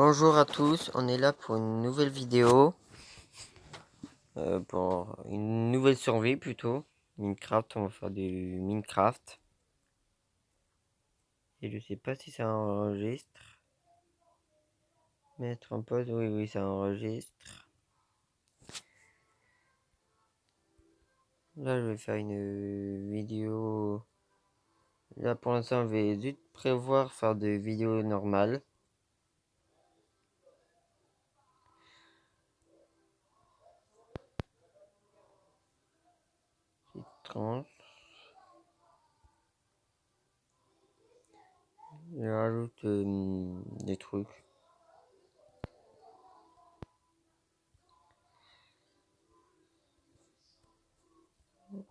Bonjour à tous, on est là pour une nouvelle vidéo, pour une nouvelle survie plutôt. Minecraft, on va faire du Minecraft. Et je sais pas si ça enregistre. Mettre en pause, oui, ça enregistre. Là, je vais faire une vidéo. Là, pour l'instant, je vais juste prévoir faire des vidéos normales. C'est 30. Je rajoute des trucs.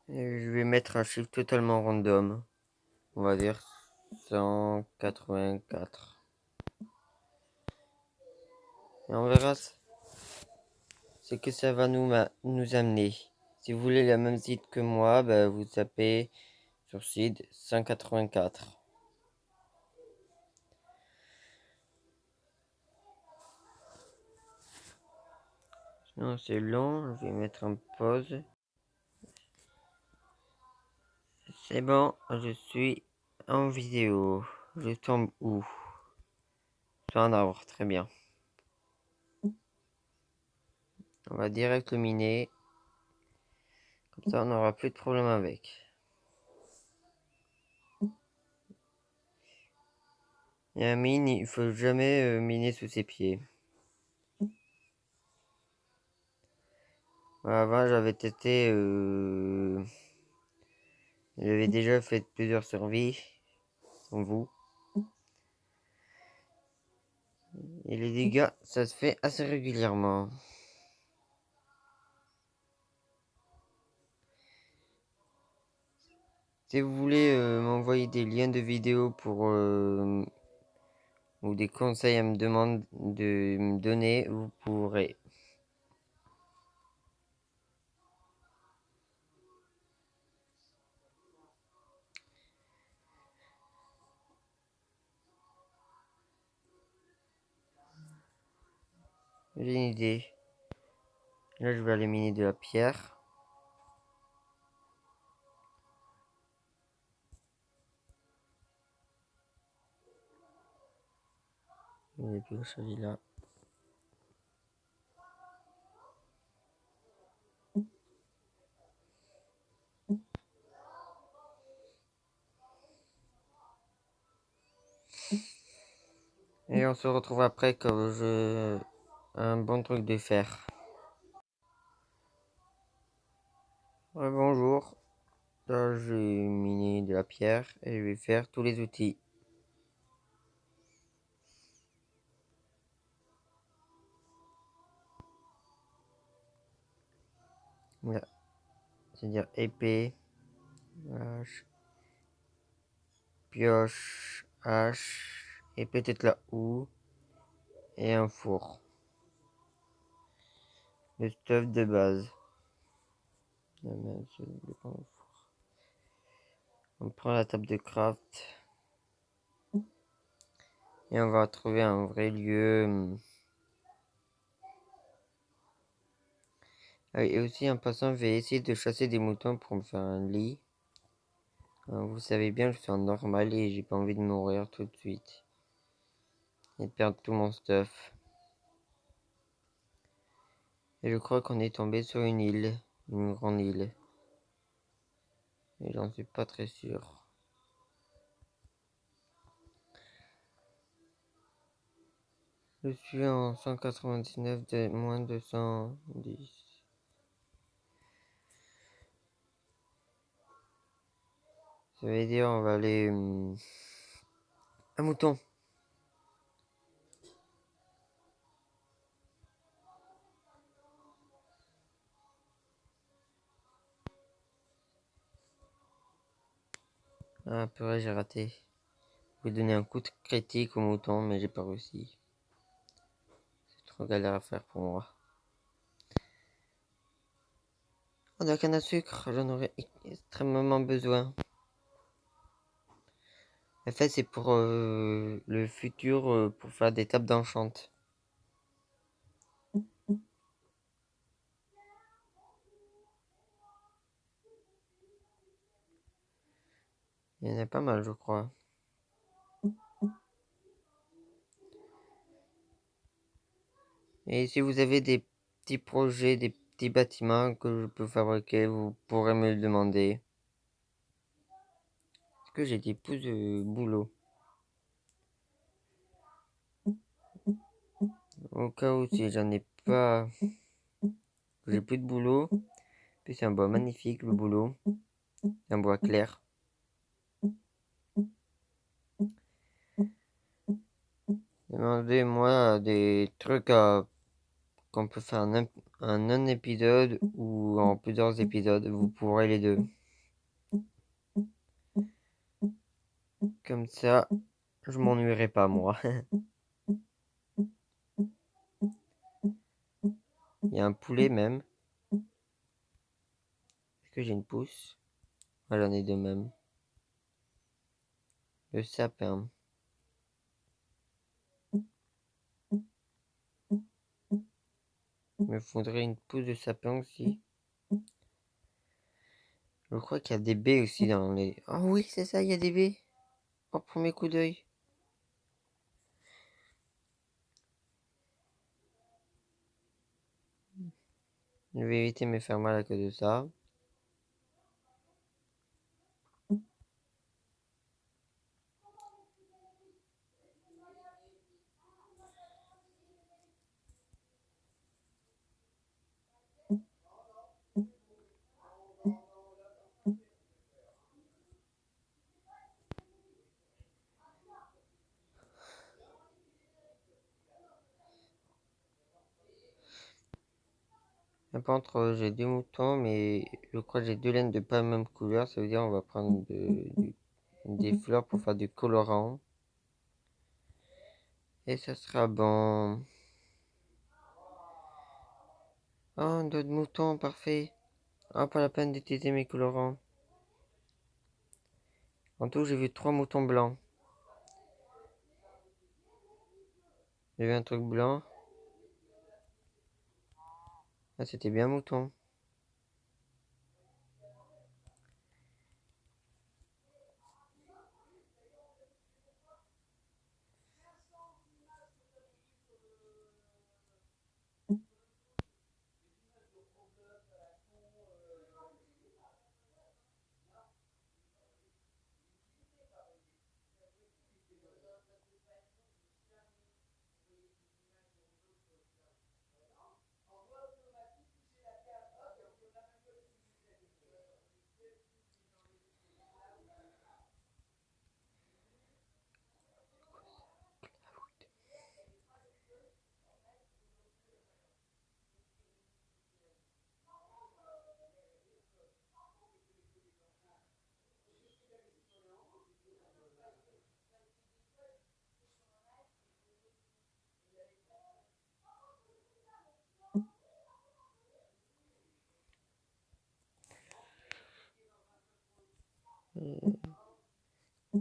Et je vais mettre un chiffre totalement random. On va dire 184. Et on verra ce que ça va nous amener. Si vous voulez la même site que moi, bah, vous tapez sur site 184. Sinon c'est long, je vais mettre en pause. C'est bon, je suis en vidéo. Je tombe où? Sur un arbre, très bien. On va direct le miner. Comme ça on n'aura plus de problème avec. Et un mine, il faut jamais miner sous ses pieds. Avant j'avais testé, j'avais déjà fait plusieurs survies, comme vous. Et les dégâts, ça se fait assez régulièrement. Si vous voulez m'envoyer des liens de vidéos pour ou des conseils à de me donner, vous pourrez. J'ai une idée. Là, je vais aller miner de la pierre. Il est plus celui-là. Et on se retrouve après quand j'ai un bon truc de fer. Ouais, bonjour. Là, j'ai miné de la pierre et je vais faire tous les outils. Voilà. C'est-à-dire épée, hache, pioche, hache, et peut-être la houe, et un four. Le stuff de base. On prend la table de craft. Et on va trouver un vrai lieu. Ah oui, et aussi en passant, je vais essayer de chasser des moutons pour me faire un lit. Vous savez bien, je suis en normal et j'ai pas envie de mourir tout de suite. Et de perdre tout mon stuff. Et je crois qu'on est tombé sur une île. Une grande île. Et j'en suis pas très sûr. Je suis en 199 de moins 210. Ça veut dire on va aller... un mouton. Ah purée, j'ai raté. Je vais donner un coup de critique au mouton, mais j'ai pas réussi. C'est trop galère à faire pour moi. Oh, de la canne à sucre, j'en aurais extrêmement besoin. En fait, c'est pour le futur, pour faire des tables d'enchant. Il y en a pas mal, je crois. Et si vous avez des petits projets, des petits bâtiments que je peux fabriquer, vous pourrez me le demander. Parce que j'ai des pouces de boulot. Au cas où si j'en ai pas, j'ai plus de boulot. Puis c'est un bois magnifique, le boulot. C'est un bois clair. Demandez-moi des trucs qu'on peut faire en un épisode ou en plusieurs épisodes. Vous pourrez les deux. Comme ça, je m'ennuierai pas, moi. Il y a un poulet même. Est-ce que j'ai une pousse? Ah, j'en ai deux même. Le sapin. Il me faudrait une pousse de sapin aussi. Je crois qu'il y a des baies aussi dans les... Ah oui, c'est ça, il y a des baies. Au premier coup d'œil. Je vais éviter de me faire mal à cause de ça. Par contre, j'ai deux moutons, mais je crois que j'ai deux laines de pas la même couleur. Ça veut dire on va prendre des fleurs pour faire du colorant. Et ça sera bon. Oh, d'autres moutons, parfait. Ah, pas la peine d'utiliser mes colorants. En tout, j'ai vu trois moutons blancs. J'ai vu un truc blanc. Ah, c'était bien mouton.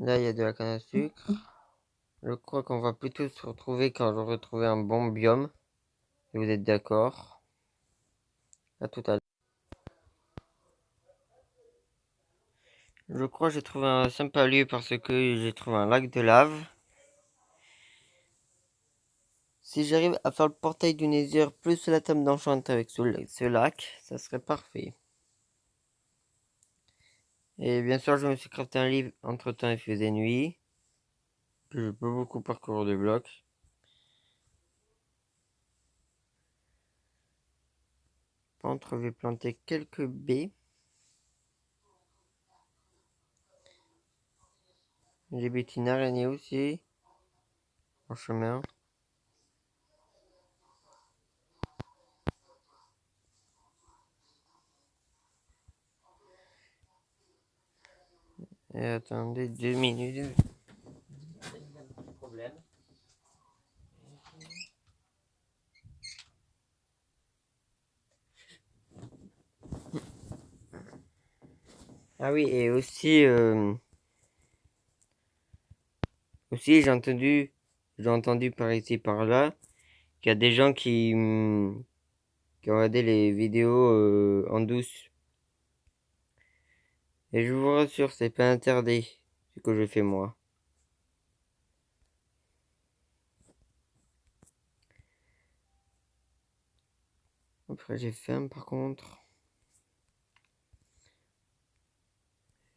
Là, il y a de la canne à sucre. Je crois qu'on va plutôt se retrouver quand je retrouver un bon biome. Si vous êtes d'accord. À tout à l'heure. Je crois que j'ai trouvé un sympa lieu parce que j'ai trouvé un lac de lave. Si j'arrive à faire le portail du Nether plus la table d'enchant avec ce lac, ça serait parfait. Et bien sûr, je me suis crafté un livre entre temps il faisait nuit. Que je peux beaucoup parcourir de blocs. Entre, je vais planter quelques baies. J'ai bêté une araignée aussi. En chemin. Et attendez 2 minutes. Problème. Ah oui, et aussi j'ai entendu par ici par là qu'il y a des gens qui ont regardé les vidéos en douce. Et je vous rassure, c'est pas interdit. ce que je fais moi. Après j'ai faim par contre.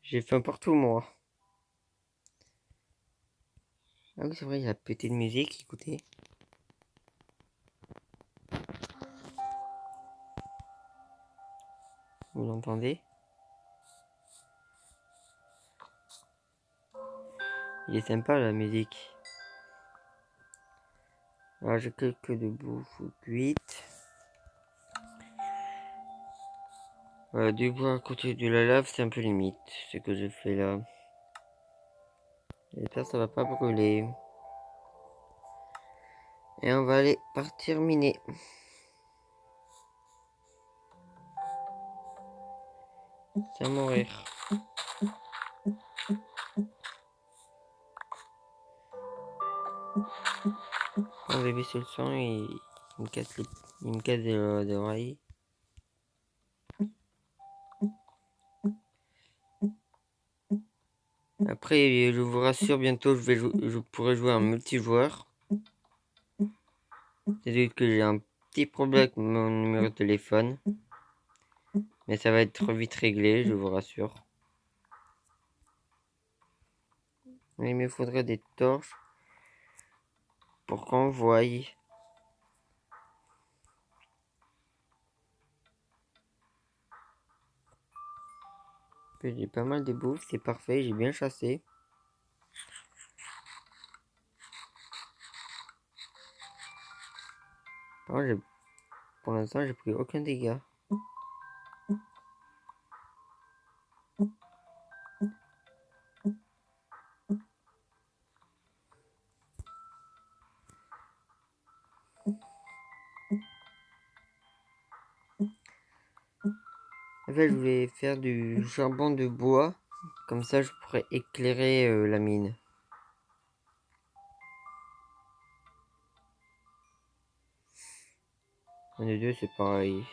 J'ai faim partout moi. Ah oui c'est vrai, il y a la petite musique, écoutez. Vous l'entendez? Il est sympa la musique. Alors j'ai quelques de bouffe cuite. Voilà, du bois à côté de la lave, c'est un peu limite ce que je fais là. J'espère que ça va pas brûler. Et on va aller partir miner. Sans mourir. Quand j'ai baissé le son, il me casse des oreilles. Après, je vous rassure, bientôt je pourrai jouer en multijoueur. C'est juste que j'ai un petit problème avec mon numéro de téléphone. Mais ça va être vite réglé, je vous rassure. Il me faudrait des torches pour qu'on voie. J'ai pas mal de bouffe, c'est parfait, j'ai bien chassé. Pour l'instant, j'ai pris aucun dégât. En fait, je voulais faire du charbon de bois. Comme ça, je pourrais éclairer la mine. Un des deux, c'est pareil.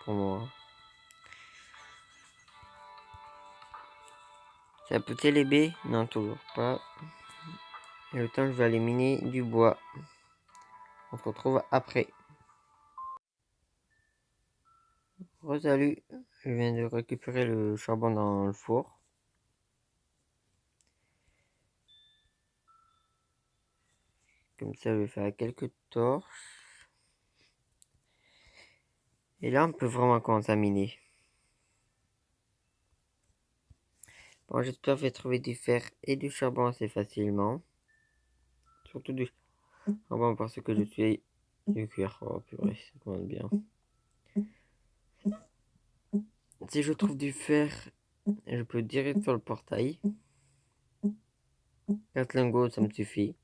Pour moi. Ça peut les baies? Non, toujours pas. Et le temps, je vais aller miner du bois. On se retrouve après. Salut, je viens de récupérer le charbon dans le four. Comme ça, je vais faire quelques torches. Et là, on peut vraiment commencer à miner. Bon, j'espère que je vais trouver du fer et du charbon assez facilement. Surtout du charbon parce que je suis du cuir. Oh purée, ça commence bien. Si je trouve du fer, je peux direct faire le portail. 4 lingots, ça me suffit.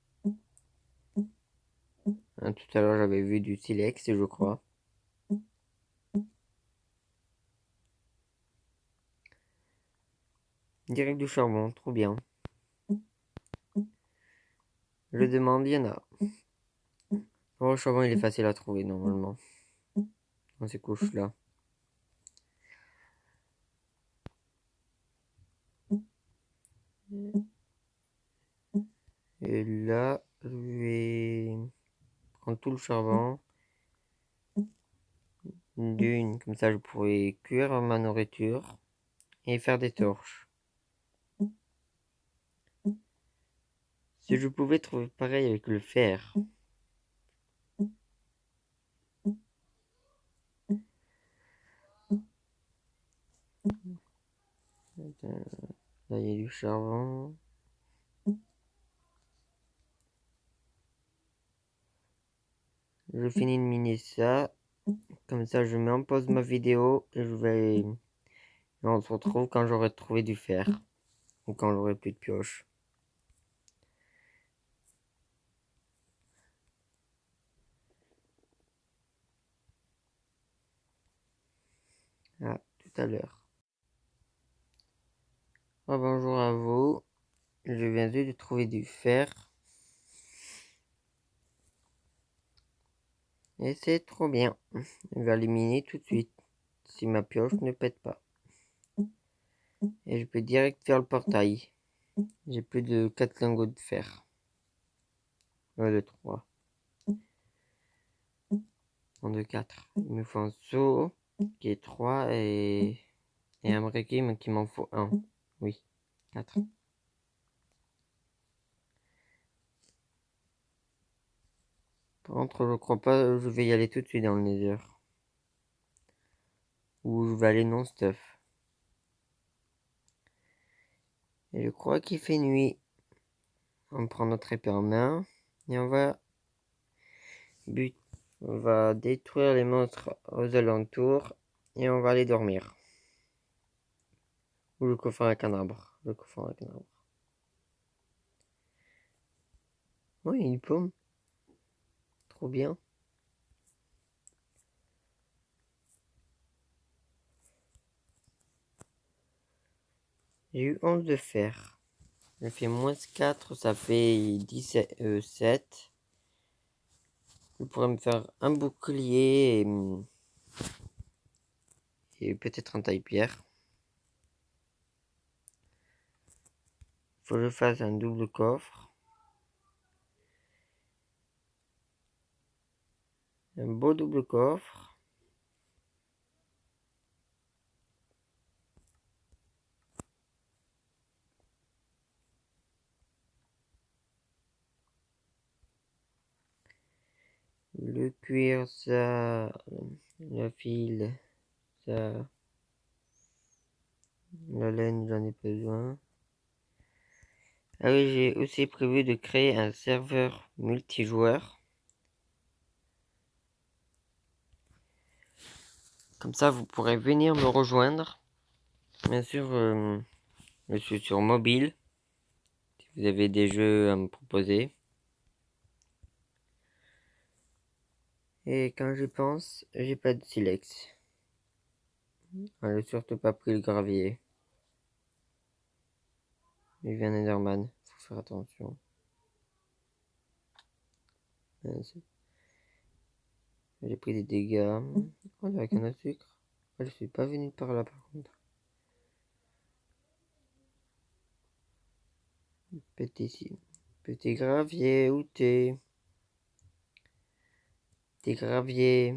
Hein, tout à l'heure, j'avais vu du silex, je crois. Direct du charbon, trop bien. Je demande, il y en a. Oh, le charbon, il est facile à trouver normalement. Dans ces couches-là. Et là, je vais prendre tout le charbon. D'une, comme ça je pourrais cuire ma nourriture et faire des torches. Si je pouvais trouver pareil avec le fer. Là il y a du charbon. Je finis de miner ça. Comme ça je mets en pause ma vidéo et on se retrouve quand j'aurai trouvé du fer. Ou quand j'aurai plus de pioche. À tout à l'heure. Oh, bonjour à vous. Je viens juste de trouver du fer. Et c'est trop bien. Je vais l'éliminer tout de suite. Si ma pioche ne pète pas. Et je peux direct faire le portail. J'ai plus de 4 lingots de fer. De 3. En de 4. Il me faut un seau qui est 3 et un briquet mais qui m'en faut 1. Oui, 4. Par contre, je crois pas je vais y aller tout de suite dans le nether. Ou je vais aller non-stuff. Et je crois qu'il fait nuit. On prend notre épée en main et on va détruire les monstres aux alentours et on va aller dormir. Ou le coffre avec un arbre. Le coffre avec un arbre. Oui, une pomme. Trop bien. J'ai eu 11 de fer. Je fais moins 4, ça fait 7. Je pourrais me faire un bouclier et peut-être un taille-pierre. Faut que je fasse un double coffre. Un beau double coffre. Le cuir, ça. La fil, ça. La laine, j'en ai besoin. Ah oui, j'ai aussi prévu de créer un serveur multijoueur. Comme ça, vous pourrez venir me rejoindre. Bien sûr, je suis sur mobile. Si vous avez des jeux à me proposer. Et quand j'y pense, j'ai pas de silex. On n'a surtout pas pris le gravier. Il vient Enderman, faut faire attention. J'ai pris des dégâts. Oh, avec un sucre. Je suis pas venu par là par contre. Petit gravier, où t'es? Petit gravier.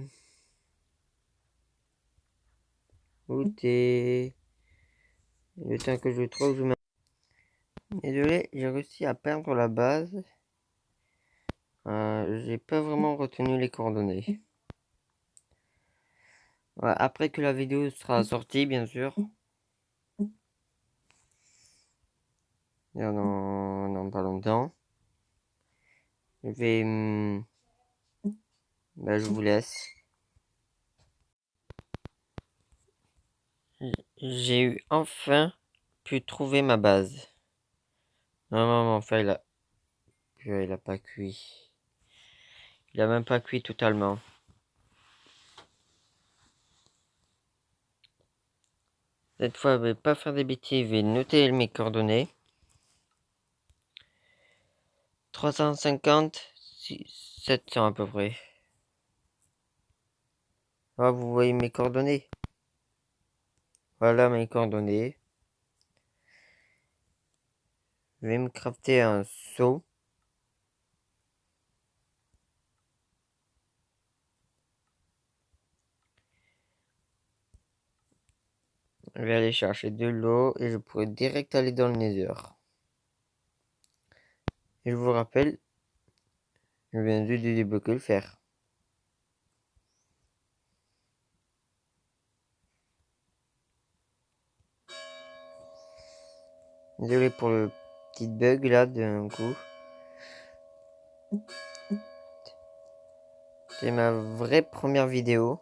Où t'es? Le temps que je trouve, je mets. Désolé, j'ai réussi à perdre la base. J'ai pas vraiment retenu les coordonnées. Ouais, après que la vidéo sera sortie, bien sûr. Dans pas longtemps. Je vais. Je vous laisse. J'ai eu enfin pu trouver ma base. Non, enfin, il a pas cuit. Il a même pas cuit totalement. Cette fois, je vais pas faire des bêtises, je vais noter mes coordonnées. 350, 700 à peu près. Ah, vous voyez mes coordonnées. Voilà mes coordonnées. Je vais me crafter un seau. Je vais aller chercher de l'eau et je pourrai direct aller dans le nether. Et je vous rappelle, je viens juste de débloquer le fer. Désolé pour le petit bug là d'un coup. C'est ma vraie première vidéo.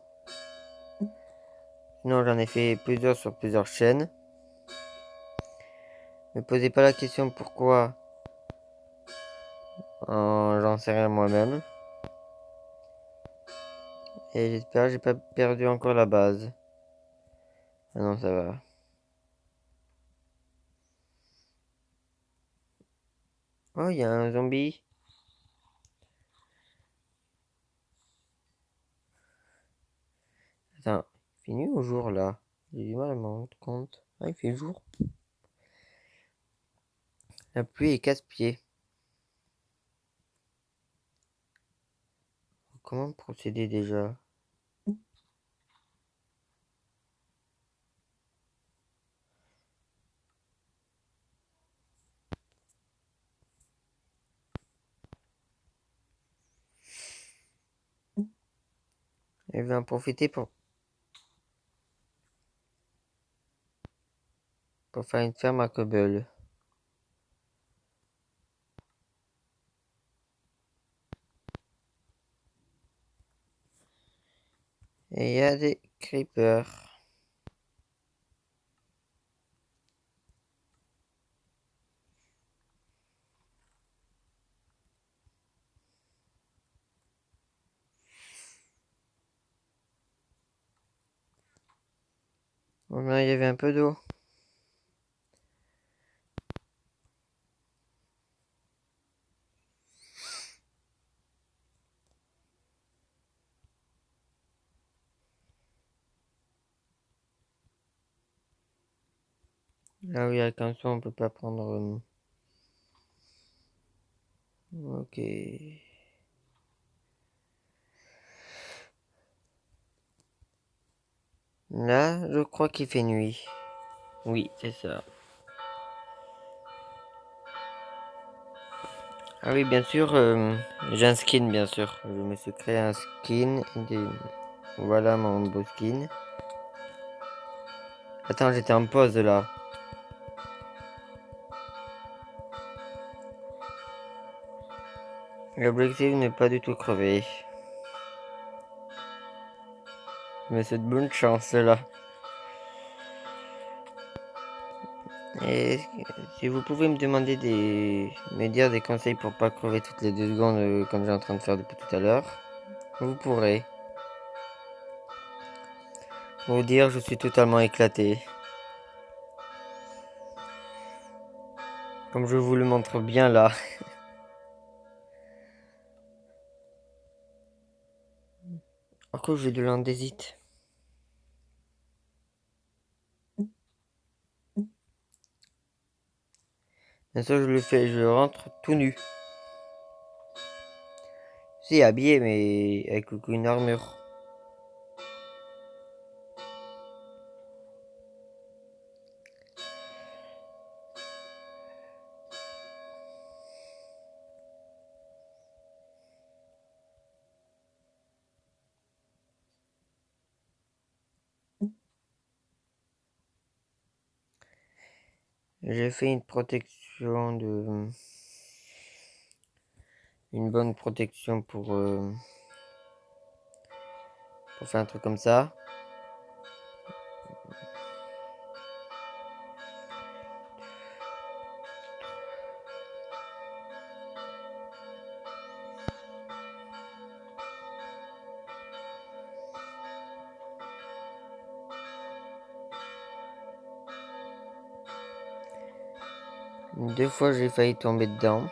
Sinon j'en ai fait plusieurs sur plusieurs chaînes. Ne me posez pas la question pourquoi. J'en sais rien moi-même. Et j'espère que j'ai pas perdu encore la base. Ah non, ça va. Oh, il y a un zombie. Attends, il fait nuit au jour là. J'ai du mal à me rendre compte. Ah, il fait jour. La pluie est casse-pied. Comment procéder déjà? Je vais en profiter pour faire une ferme à cobble. Et il y a des creepers. Oh là, il y avait un peu d'eau. Ah oui, avec un son, on peut pas prendre. Ok. Là, je crois qu'il fait nuit. Oui, c'est ça. Ah oui, bien sûr, j'ai un skin, bien sûr. Je me suis créé un skin. Voilà mon beau skin. Attends, j'étais en pause là. L'objectif n'est pas du tout crevé. Mais c'est de bonne chance là. Et si vous pouvez me dire des conseils pour pas crever toutes les 2 secondes comme j'ai en train de faire depuis tout à l'heure, vous pourrez. Vous dire je suis totalement éclaté. Comme je vous le montre bien là. Encore j'ai de l'andésite. Bien sûr je le fais, je rentre tout nu. Si habillé mais avec une armure. J'ai fait une bonne protection pour faire un truc comme ça. Deux fois j'ai failli tomber dedans.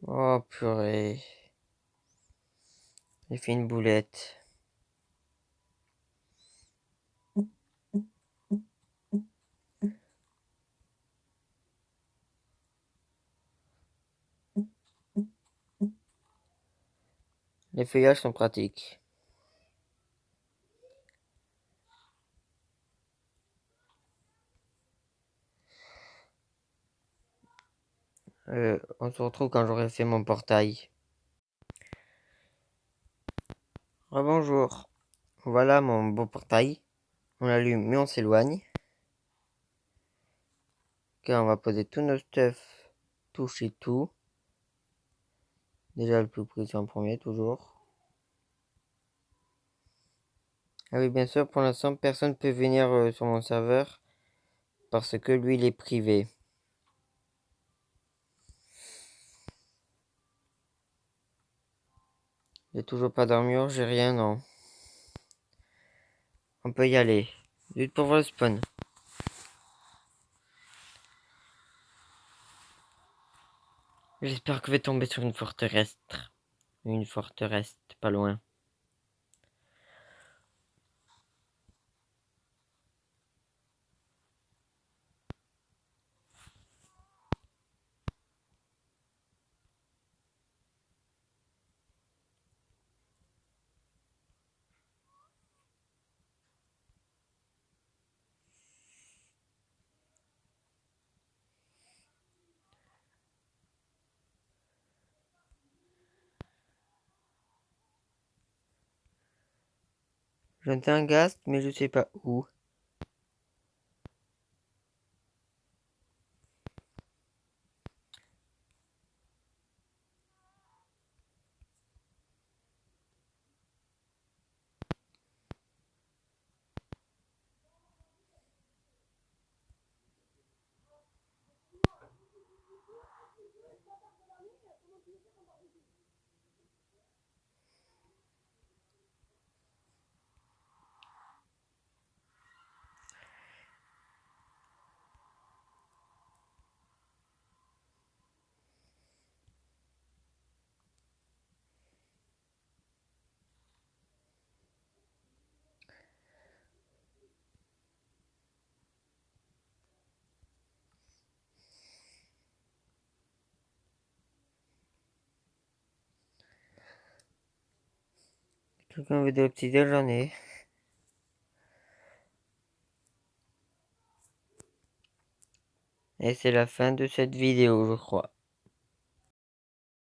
Oh purée. J'ai fait une boulette. Les feuillages sont pratiques. On se retrouve quand j'aurai fait mon portail. Rebonjour. Voilà mon beau portail. On l'allume mais on s'éloigne. Ok, on va poser tous nos stuff. Toucher tout. Déjà le plus précis en premier, toujours. Ah oui, bien sûr, pour l'instant, personne ne peut venir sur mon serveur. Parce que lui, il est privé. J'ai toujours pas d'armure, j'ai rien, non. On peut y aller. Lutte pour voir le spawn. J'espère que je vais tomber sur une forteresse. Une forteresse, pas loin. J'entends un gast, mais je sais pas où. Quelqu'un veut des petits déjeuners. Et c'est la fin de cette vidéo, je crois.